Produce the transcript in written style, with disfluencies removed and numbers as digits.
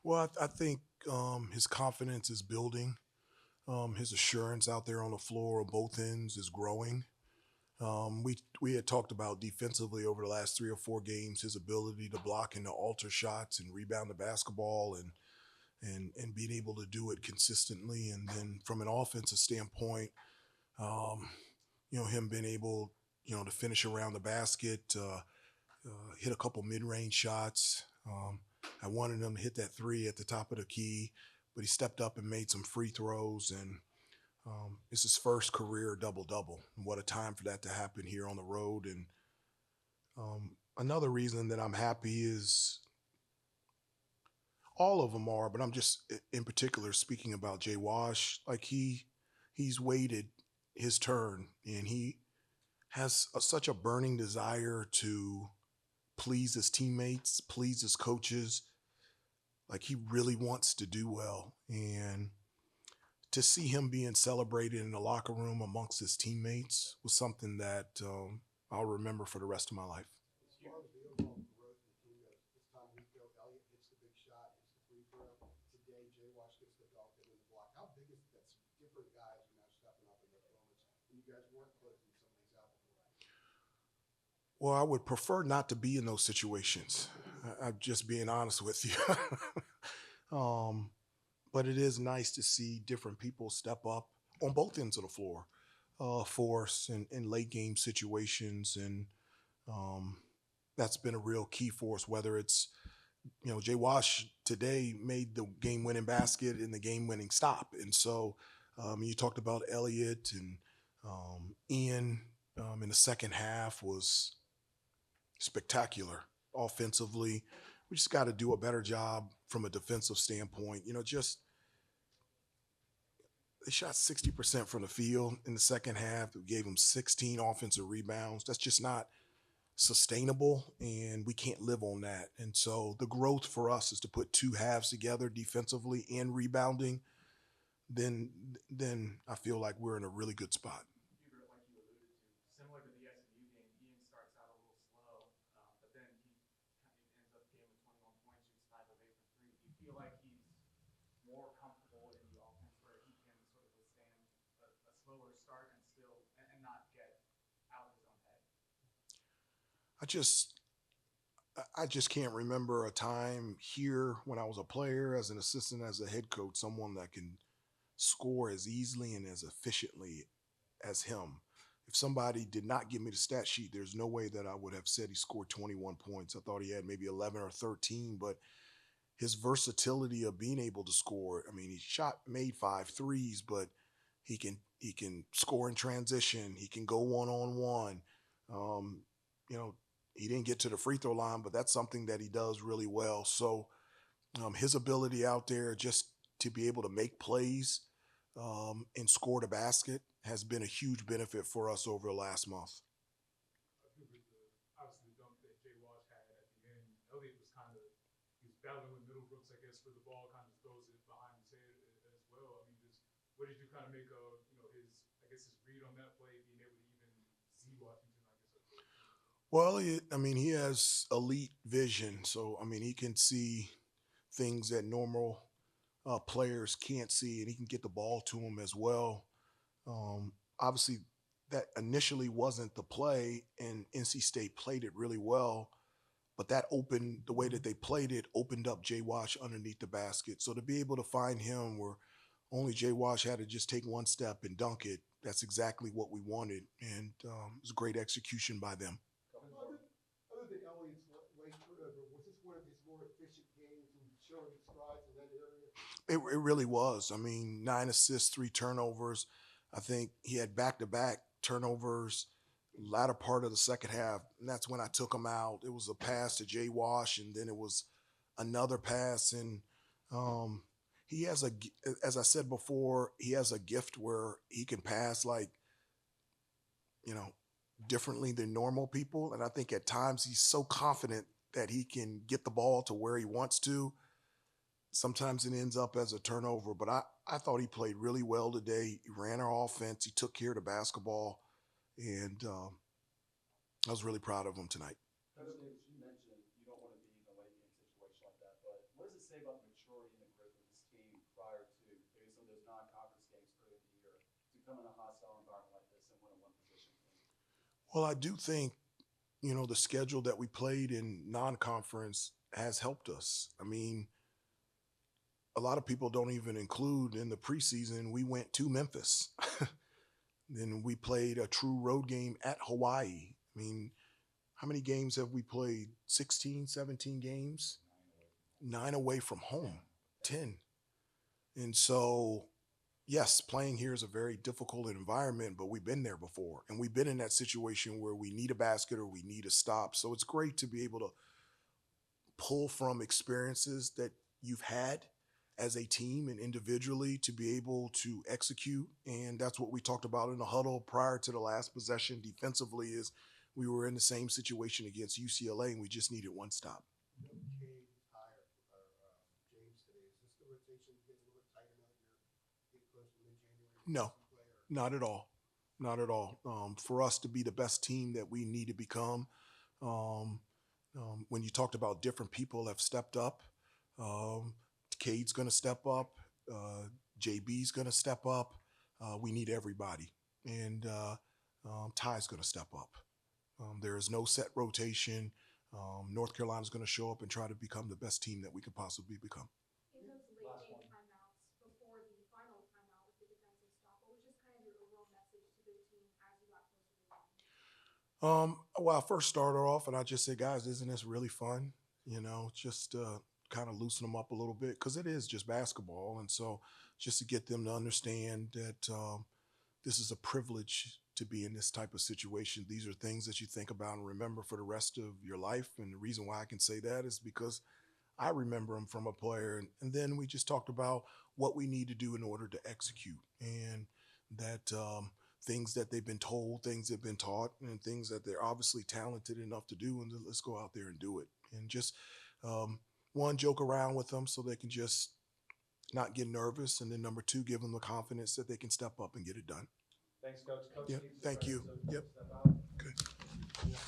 Well, I think his confidence is building. His assurance out there on the floor on both ends is growing. We had talked about defensively over the last 3 or 4 games his ability to block and to alter shots and rebound the basketball and being able to do it consistently. And then from an offensive standpoint, um, him being able to finish around the basket, hit a couple mid-range shots. I wanted him to hit that three at the top of the key, but he stepped up and made some free throws, and it's his first career double double. What a time for that to happen here on the road! And another reason that I'm happy is all of them are, but I'm just in particular speaking about Jay Wash. Like he's waited his turn, and he has such a burning desire to please his teammates, please his coaches. Like he really wants to do well, and to see him being celebrated in the locker room amongst his teammates was something that I'll remember for the rest of my life. As far as the overall growth of the team goes, this time a week ago, Elliott hits the big shot, hits the free throw. Today, Jay Wash gets the dunk and the block. How big is that? Some different guys are now stepping up in those moments, and you guys weren't closing some of these out before. Well, I would prefer not to be in those situations. I'm just being honest with you. But it is nice to see different people step up on both ends of the floor for us in late game situations. And um, that's been a real key for us, whether it's, Jay Wash today made the game winning basket and the game winning stop. And so you talked about Elliott and Ian in the second half was spectacular offensively. We just got to do a better job from a defensive standpoint. Just they shot 60% from the field in the second half. We gave them 16 offensive rebounds. That's just not sustainable, and we can't live on that. And so the growth for us is to put two halves together defensively and rebounding. Then I feel like we're in a really good spot. Hubert, like you alluded to, similar to the SMU game, Ian starts out a little slow, but then he ends up the game with 21 points, shoots 5 of 8 from three. Do you feel like he's more comfortable in the offense where he can sort of withstand a slower start and still and not get out of his own head? I just I just can't remember a time here when I was a player, as an assistant, as a head coach, someone that can score as easily and as efficiently as him. If somebody did not give me the stat sheet, there's no way that I would have said he scored 21 points. I thought he had maybe 11 or 13, but his versatility of being able to score. I mean, made 5 threes, but he can score in transition. He can go one on one. Um, you know, he didn't get to the free throw line, but that's something that he does really well. So his ability out there just to be able to make plays and score the basket has been a huge benefit for us over the last month. Hubert, obviously the dunk that Jay Wash had at the end, Elliott was kind of he was battling with Middlebrooks, I guess, for the ball, kind of throws it behind his head as well. I mean, just what did you kind of make of his I guess his read on that play, being able to even see Washington, I guess. Well, I mean, he has elite vision, so I mean, he can see things that normal players can't see, and he can get the ball to him as well. Obviously, that initially wasn't the play, and NC State played it really well. But that opened the way that they played it, opened up Jay Wash underneath the basket. So to be able to find him where only Jay Wash had to just take one step and dunk it, that's exactly what we wanted. And it was great execution by them. Other than Elliott's late turnover, was this one of his more efficient games and showing strides in that area? It really was. I mean, 9 assists, 3 turnovers. I think he had back to back turnovers latter part of the second half. And that's when I took him out. It was a pass to Jay Wash, and then it was another pass. And um, he has as I said before, he has a gift where he can pass like, you know, differently than normal people. And I think at times he's so confident that he can get the ball to where he wants to. Sometimes it ends up as a turnover, but I thought he played really well today. He ran our offense. He took care of the basketball, and I was really proud of him tonight. Coach Davis, you mentioned you don't want to be in a late game situation like that, but what does it say about the maturity come in a hostile environment like this and win a one possession game? Well, I do think, the schedule that we played in non-conference has helped us. I mean, a lot of people don't even include in the preseason, we went to Memphis. Then we played a true road game at Hawaii. I mean, how many games have we played? 16, 17 games? 9 away from home, 10. And so, yes, playing here is a very difficult environment, but we've been there before. And we've been in that situation where we need a basket or we need a stop. So it's great to be able to pull from experiences that you've had as a team and individually to be able to execute. And that's what we talked about in the huddle prior to the last possession defensively is we were in the same situation against UCLA and we just needed one stop. No Cade Tyre or James today. Is this the rotation getting a little bit tighter now that you're getting close to mid-January? No, not at all. Not at all. For us to be the best team that we need to become, when you talked about different people have stepped up, Cade's going to step up, JB's going to step up. We need everybody, and Ty's going to step up. There is no set rotation. North Carolina's going to show up and try to become the best team that we could possibly become. In those late game timeouts before the final timeout with the defensive stop, what was just kind of your overall message to the team as you got closer to the end? Well, I first started off and I just said, guys, isn't this really fun? Just kind of loosen them up a little bit because it is just basketball. And so just to get them to understand that this is a privilege to be in this type of situation. These are things that you think about and remember for the rest of your life. And the reason why I can say that is because I remember them from a player. And then we just talked about what we need to do in order to execute and that things that they've been told, things they've been taught, and things that they're obviously talented enough to do. And let's go out there and do it. And just one, joke around with them so they can just not get nervous. And then number two, give them the confidence that they can step up and get it done. Thanks, Coach. Coach Yep. Steve, Thank you. so Yep. step out. Good.